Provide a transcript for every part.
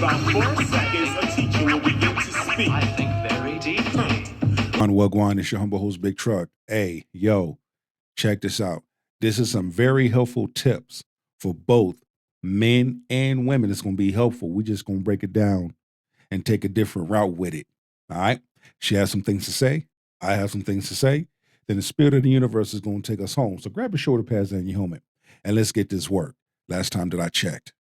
about 4 seconds, a teacher will begin to speak. I think very deeply. On Wagwan, it's your humble host, Big Truck. Hey, yo, check this out. This is some very helpful tips for both men and women. It's going to be helpful. We're just going to break it down and take a different route with it. All right. She has some things to say. I have some things to say. Then the spirit of the universe is going to take us home. So grab your shoulder pads and your helmet and let's get this work. Last time that I checked.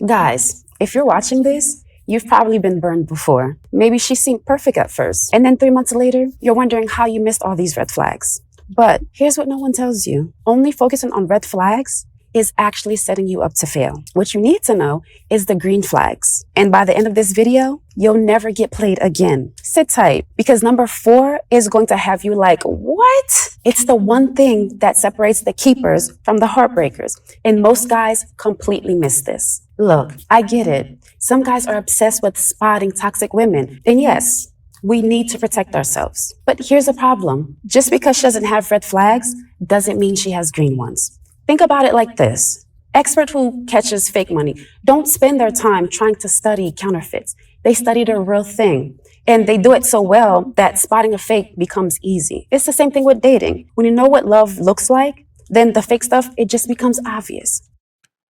Guys, if you're watching this, you've probably been burned before. Maybe she seemed perfect at first, and then 3 months later, you're wondering how you missed all these red flags. But here's what no one tells you. Only focusing on red flags is actually setting you up to fail. What you need to know is the green flags. And by the end of this video, you'll never get played again. Sit tight, because number 4 is going to have you like, what? It's the one thing that separates the keepers from the heartbreakers. And most guys completely miss this. Look, I get it. Some guys are obsessed with spotting toxic women. And yes, we need to protect ourselves. But here's the problem. Just because she doesn't have red flags doesn't mean she has green ones. Think about it like this. Expert who catches fake money don't spend their time trying to study counterfeits. They study the real thing. And they do it so well that spotting a fake becomes easy. It's the same thing with dating. When you know what love looks like, then the fake stuff, it just becomes obvious.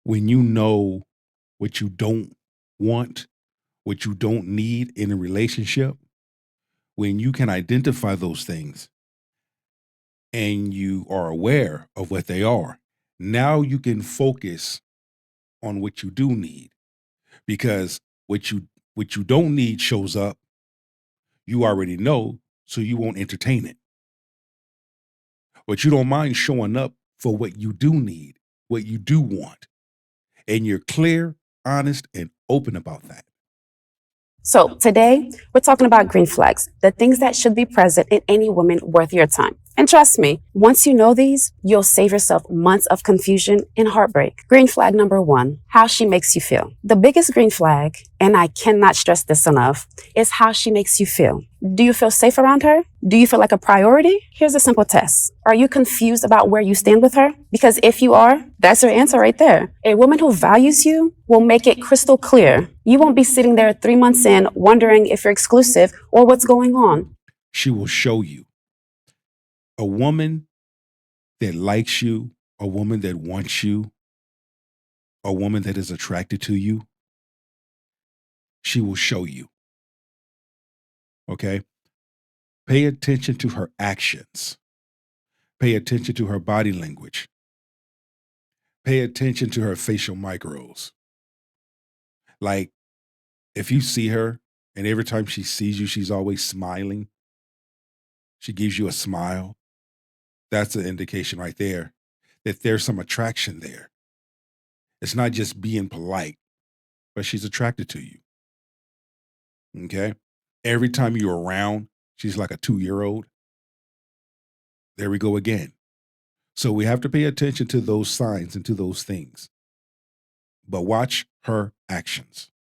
When you know what you don't want, what you don't need in a relationship, when you can identify those things and you are aware of what they are, now you can focus on what you do need, because what you don't need shows up, you already know, so you won't entertain it. But you don't mind showing up for what you do need, what you do want. And you're clear, honest, and open about that. So today, we're talking about green flags, the things that should be present in any woman worth your time. And trust me, once you know these, you'll save yourself months of confusion and heartbreak. Green flag number 1, how she makes you feel. The biggest green flag, and I cannot stress this enough, is how she makes you feel. Do you feel safe around her? Do you feel like a priority? Here's a simple test. Are you confused about where you stand with her? Because if you are, that's your answer right there. A woman who values you will make it crystal clear. You won't be sitting there 3 months in wondering if you're exclusive or what's going on. She will show you. A woman that likes you, a woman that wants you, a woman that is attracted to you, she will show you. Okay? Pay attention to her actions. Pay attention to her body language. Pay attention to her facial micros. Like, if you see her and every time she sees you, she's always smiling, she gives you a smile, that's an indication right there that there's some attraction there. It's not just being polite, but she's attracted to you. Okay? Every time you're around, she's like a 2-year-old. There we go again. So we have to pay attention to those signs and to those things. But watch her actions.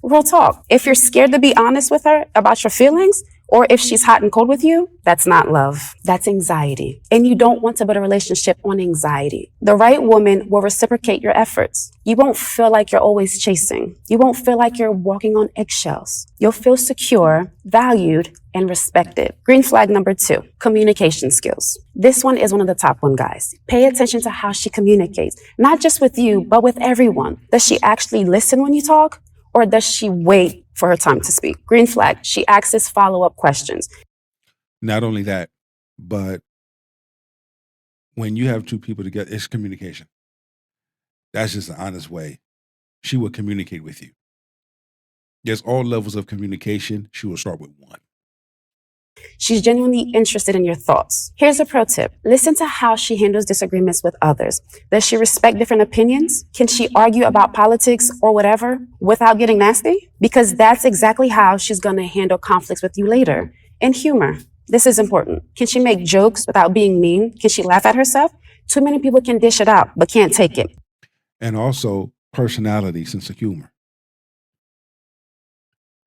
Real talk. If you're scared to be honest with her about your feelings, or if she's hot and cold with you, that's not love. That's anxiety. And you don't want to build a relationship on anxiety. The right woman will reciprocate your efforts. You won't feel like you're always chasing. You won't feel like you're walking on eggshells. You'll feel secure, valued, and respected. Green flag number 2, communication skills. This one is one of the top one, guys. Pay attention to how she communicates, not just with you, but with everyone. Does she actually listen when you talk? Or does she wait for her time to speak? Green flag, she asks follow-up questions. Not only that, but when you have two people together, it's communication. That's just an honest way. She will communicate with you. There's all levels of communication. She will start with one. She's genuinely interested in your thoughts. Here's a pro tip. Listen to how she handles disagreements with others. Does she respect different opinions? Can she argue about politics or whatever without getting nasty? Because that's exactly how she's going to handle conflicts with you later. And humor. This is important. Can she make jokes without being mean? Can she laugh at herself? Too many people can dish it out, but can't take it. And also personality, sense of humor.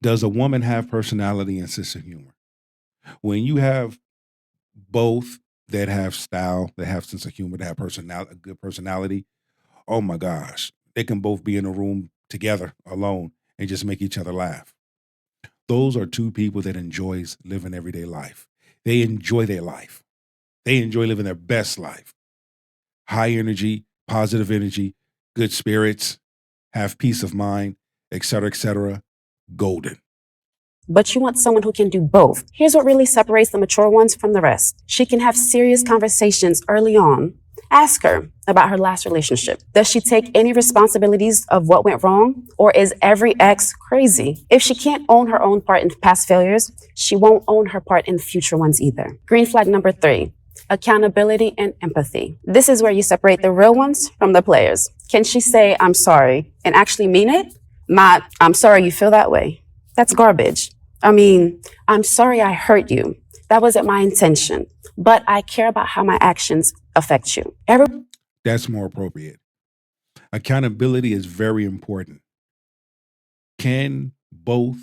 Does a woman have personality and sense of humor? When you have both that have style, that have sense of humor, that have personality, a good personality, Oh my gosh, they can both be in a room together alone and just make each other laugh. Those are two people that enjoys living everyday life. They enjoy their life. They enjoy living their best life. High energy, positive energy, good spirits, have peace of mind, et cetera, golden. But you want someone who can do both. Here's what really separates the mature ones from the rest. She can have serious conversations early on. Ask her about her last relationship. Does she take any responsibilities of what went wrong? Or is every ex crazy? If she can't own her own part in past failures, she won't own her part in future ones either. Green flag number 3. Accountability and empathy. This is where you separate the real ones from the players. Can she say, I'm sorry, and actually mean it? Not, I'm sorry you feel that way. That's garbage. I mean, I'm sorry I hurt you. That wasn't my intention, but I care about how my actions affect you. That's more appropriate. Accountability is very important. Can both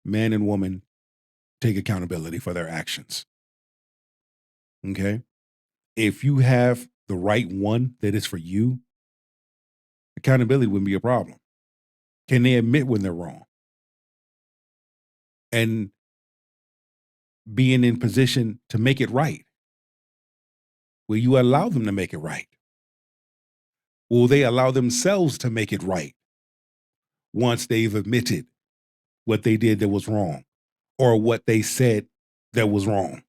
man and woman take accountability for their actions? Okay. If you have the right one that is for you, accountability wouldn't be a problem. Can they admit when they're wrong? And being in position to make it right? Will you allow them to make it right? Will they allow themselves to make it right once they've admitted what they did that was wrong or what they said that was wrong?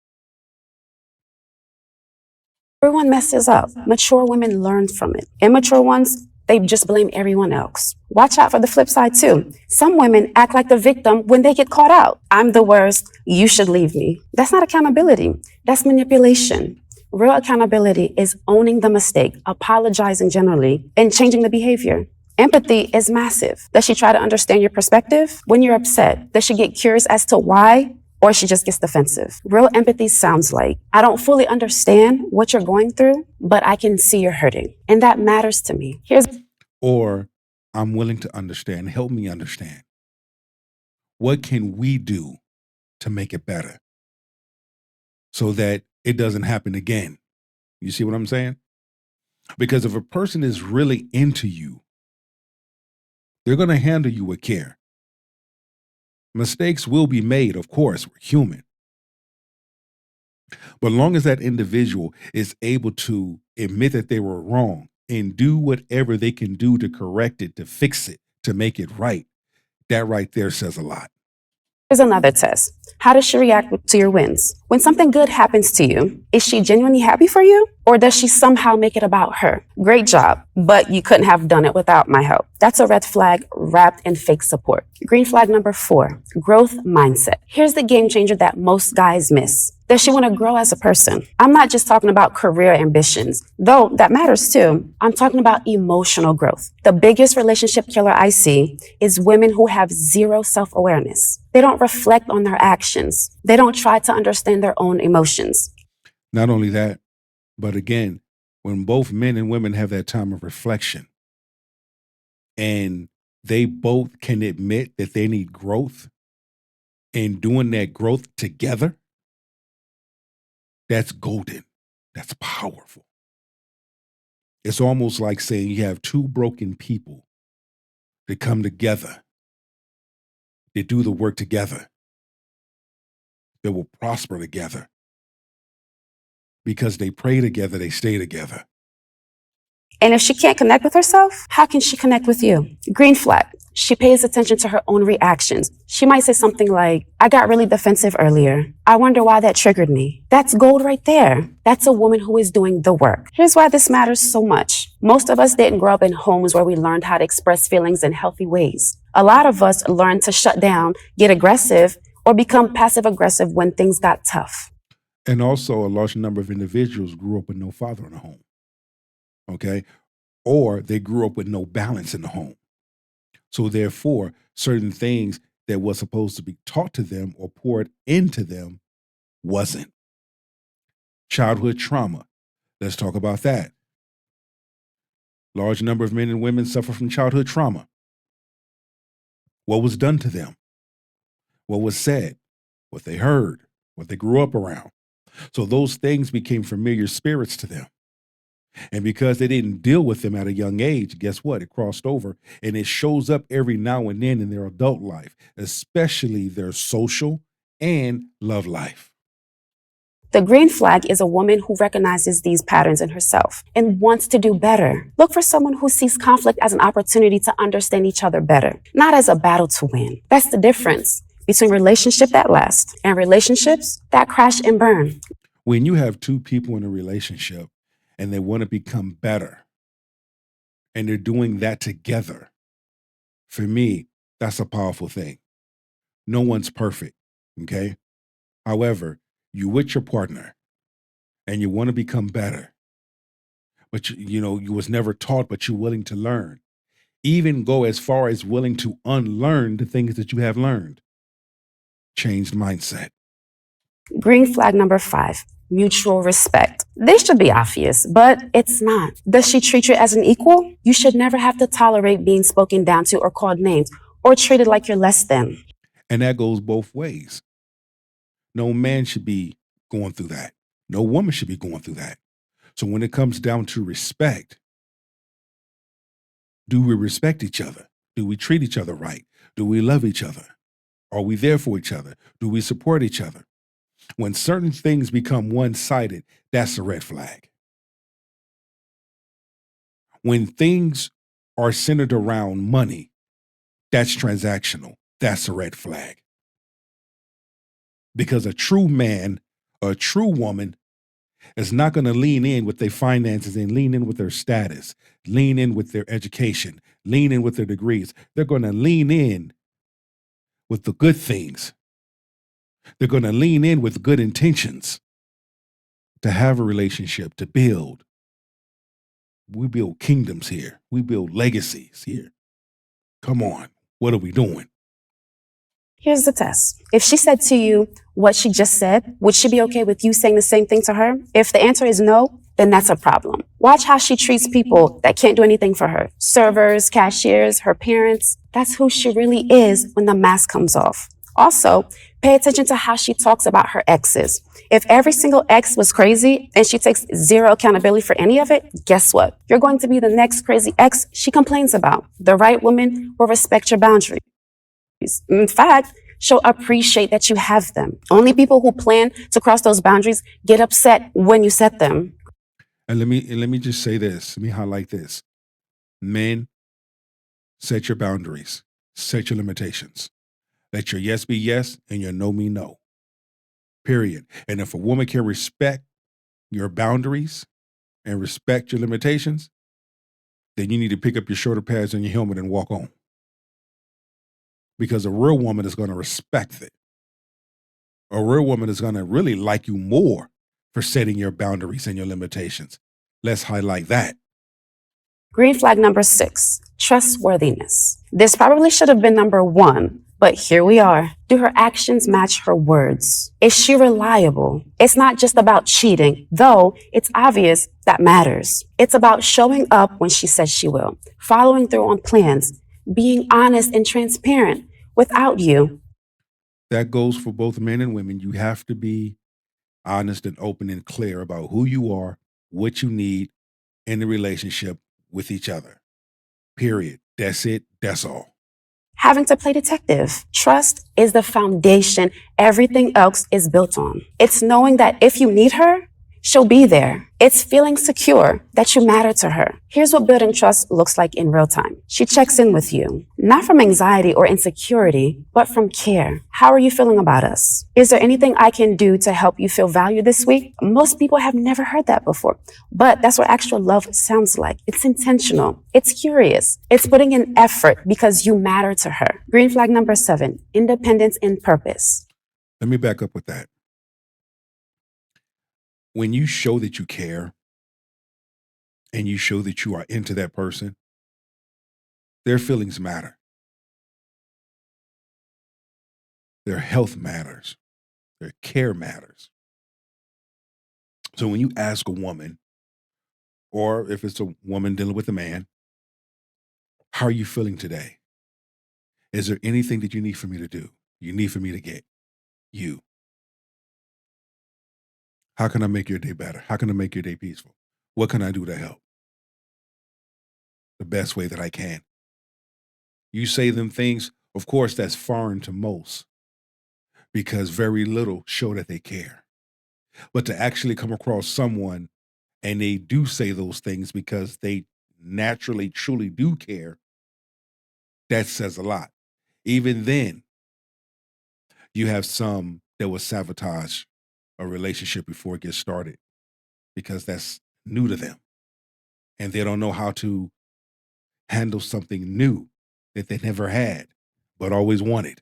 Everyone messes up. Mature women learn from it. Immature ones, they just blame everyone else. Watch out for the flip side too. Some women act like the victim when they get caught out. I'm the worst. You should leave me. That's not accountability. That's manipulation. Real accountability is owning the mistake, apologizing generally, and changing the behavior. Empathy is massive. Does she try to understand your perspective? When you're upset, does she get curious as to why? Or she just gets defensive? Real empathy sounds like, I don't fully understand what you're going through, but I can see you're hurting. And that matters to me. Or I'm willing to understand. Help me understand. What can we do to make it better so that it doesn't happen again? You see what I'm saying? Because if a person is really into you, they're going to handle you with care. Mistakes will be made, of course, we're human. But long as that individual is able to admit that they were wrong and do whatever they can do to correct it, to fix it, to make it right, that right there says a lot. Here's another test. How does she react to your wins? When something good happens to you, is she genuinely happy for you? Or does she somehow make it about her? Great job, but you couldn't have done it without my help. That's a red flag wrapped in fake support. Green flag number 4, growth mindset. Here's the game changer that most guys miss. Does she want to grow as a person? I'm not just talking about career ambitions, though that matters too. I'm talking about emotional growth. The biggest relationship killer I see is women who have zero self-awareness. They don't reflect on their actions. They don't try to understand their own emotions. Not only that, but again, when both men and women have that time of reflection and they both can admit that they need growth and doing that growth together, that's golden. That's powerful. It's almost like saying you have two broken people that come together, they do the work together, that will prosper together. Because they pray together, they stay together. And if she can't connect with herself, how can she connect with you? Green flag. She pays attention to her own reactions. She might say something like, I got really defensive earlier. I wonder why that triggered me. That's gold right there. That's a woman who is doing the work. Here's why this matters so much. Most of us didn't grow up in homes where we learned how to express feelings in healthy ways. A lot of us learned to shut down, get aggressive, or become passive aggressive when things got tough. And also, a large number of individuals grew up with no father in the home. Okay. Or they grew up with no balance in the home. So therefore, certain things that was supposed to be taught to them or poured into them wasn't. Childhood trauma. Let's talk about that. Large number of men and women suffer from childhood trauma. What was done to them? What was said? What they heard? What they grew up around? So those things became familiar spirits to them. And because they didn't deal with them at a young age, guess what? It crossed over and it shows up every now and then in their adult life, especially their social and love life. The green flag is a woman who recognizes these patterns in herself and wants to do better. Look for someone who sees conflict as an opportunity to understand each other better, not as a battle to win. That's the difference between relationships that last and relationships that crash and burn. When you have two people in a relationship and they want to become better and they're doing that together, for me, that's a powerful thing. No one's perfect, okay? However, you with your partner and you want to become better, but you was never taught, but you're willing to learn. Even go as far as willing to unlearn the things that you have learned. Changed mindset. Green flag number 5, mutual respect. This should be obvious, but it's not. Does she treat you as an equal? You should never have to tolerate being spoken down to or called names or treated like you're less than. And that goes both ways. No man should be going through that. No woman should be going through that. So when it comes down to respect, do we respect each other? Do we treat each other right? Do we love each other? Are we there for each other? Do we support each other? When certain things become one-sided, that's a red flag. When things are centered around money, that's transactional. That's a red flag. Because a true man, a true woman is not going to lean in with their finances and lean in with their status, lean in with their education, lean in with their degrees. They're going to lean in with the good things. They're going to lean in with good intentions to have a relationship, to build. We build kingdoms here. We build legacies here. Come on. What are we doing? Here's the test. If she said to you what she just said, would she be okay with you saying the same thing to her? If the answer is no, then that's a problem. Watch how she treats people that can't do anything for her. Servers, cashiers, her parents. That's who she really is when the mask comes off. Also, pay attention to how she talks about her exes. If every single ex was crazy and she takes zero accountability for any of it, guess what? You're going to be the next crazy ex she complains about. The right woman will respect your boundaries. In fact, she'll appreciate that you have them. Only people who plan to cross those boundaries get upset when you set them. And let me just say this. Let me highlight this. Men, set your boundaries. Set your limitations. Let your yes be yes and your no mean no. Period. And if a woman can respect your boundaries and respect your limitations, then you need to pick up your shoulder pads and your helmet and walk on. Because a real woman is going to respect it. A real woman is going to really like you more for setting your boundaries and your limitations. Let's highlight that. Green flag number 6, trustworthiness. This probably should have been number 1, but here we are. Do her actions match her words? Is she reliable? It's not just about cheating, though it's obvious that matters. It's about showing up when she says she will, following through on plans, being honest and transparent without you. That goes for both men and women. You have to be honest and open and clear about who you are, what you need in the relationship with each other. Period. That's it. That's all. Having to play detective. Trust is the foundation everything else is built on. It's knowing that if you need her, she'll be there. It's feeling secure that you matter to her. Here's what building trust looks like in real time. She checks in with you, not from anxiety or insecurity, but from care. How are you feeling about us? Is there anything I can do to help you feel valued this week? Most people have never heard that before, but that's what actual love sounds like. It's intentional. It's curious. It's putting in effort because you matter to her. Green flag number 7, independence and purpose. Let me back up with that. When you show that you care and you show that you are into that person, their feelings matter. Their health matters. Their care matters. So when you ask a woman, or if it's a woman dealing with a man, how are you feeling today? Is there anything that you need for me to do? You need for me to get you? How can I make your day better? How can I make your day peaceful? What can I do to help? The best way that I can. You say them things, of course, that's foreign to most because very little show that they care. But to actually come across someone and they do say those things because they naturally, truly do care, that says a lot. Even then, you have some that will sabotage a relationship before it gets started because that's new to them and they don't know how to handle something new that they never had but always wanted.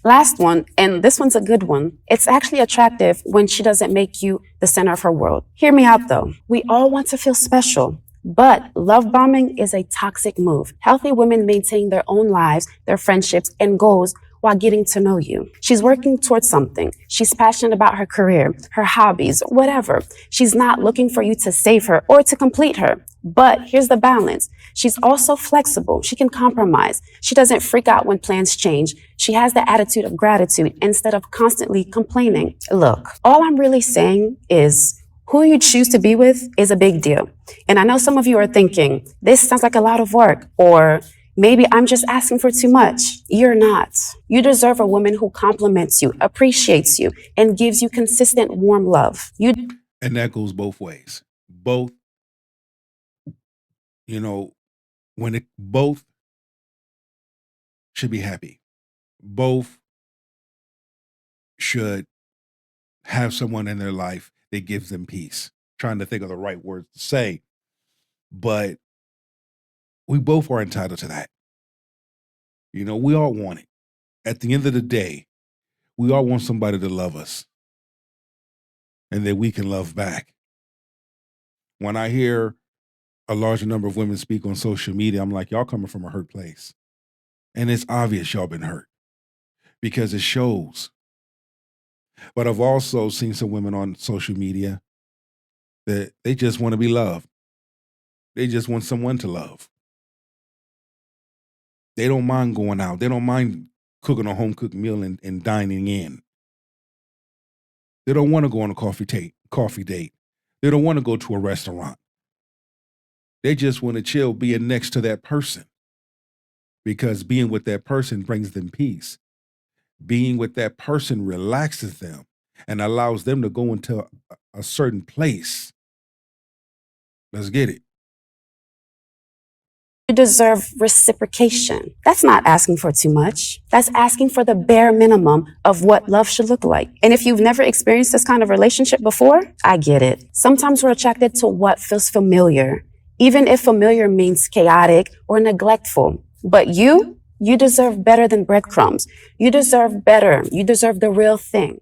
Last one, and this one's a good one. It's actually attractive when she doesn't make you the center of her world. Hear me out though. We all want to feel special, but love bombing is a toxic move. Healthy women maintain their own lives, their friendships, and goals while getting to know you. She's working towards something. She's passionate about her career, her hobbies, whatever. She's not looking for you to save her or to complete her. But here's the balance. She's also flexible. She can compromise. She doesn't freak out when plans change. She has the attitude of gratitude instead of constantly complaining. Look, all I'm really saying is who you choose to be with is a big deal. And I know some of you are thinking, this sounds like a lot of work, or maybe I'm just asking for too much. You're not. You deserve a woman who compliments you, appreciates you, and gives you consistent, warm love. And that goes both ways. Both, both should be happy. Both should have someone in their life that gives them peace. Trying to think of the right words to say, but we both are entitled to that. We all want it. At the end of the day, we all want somebody to love us and that we can love back. When I hear a larger number of women speak on social media, I'm like, y'all coming from a hurt place. And it's obvious y'all been hurt because it shows. But I've also seen some women on social media that they just want to be loved. They just want someone to love. They don't mind going out. They don't mind cooking a home cooked meal and dining in. They don't want to go on a coffee date. They don't want to go to a restaurant. They just want to chill being next to that person because being with that person brings them peace. Being with that person relaxes them and allows them to go into a certain place. Let's get it. You deserve reciprocation. That's not asking for too much. That's asking for the bare minimum of what love should look like. And if you've never experienced this kind of relationship before, I get it. Sometimes we're attracted to what feels familiar, even if familiar means chaotic or neglectful. But you deserve better than breadcrumbs. You deserve better. You deserve the real thing.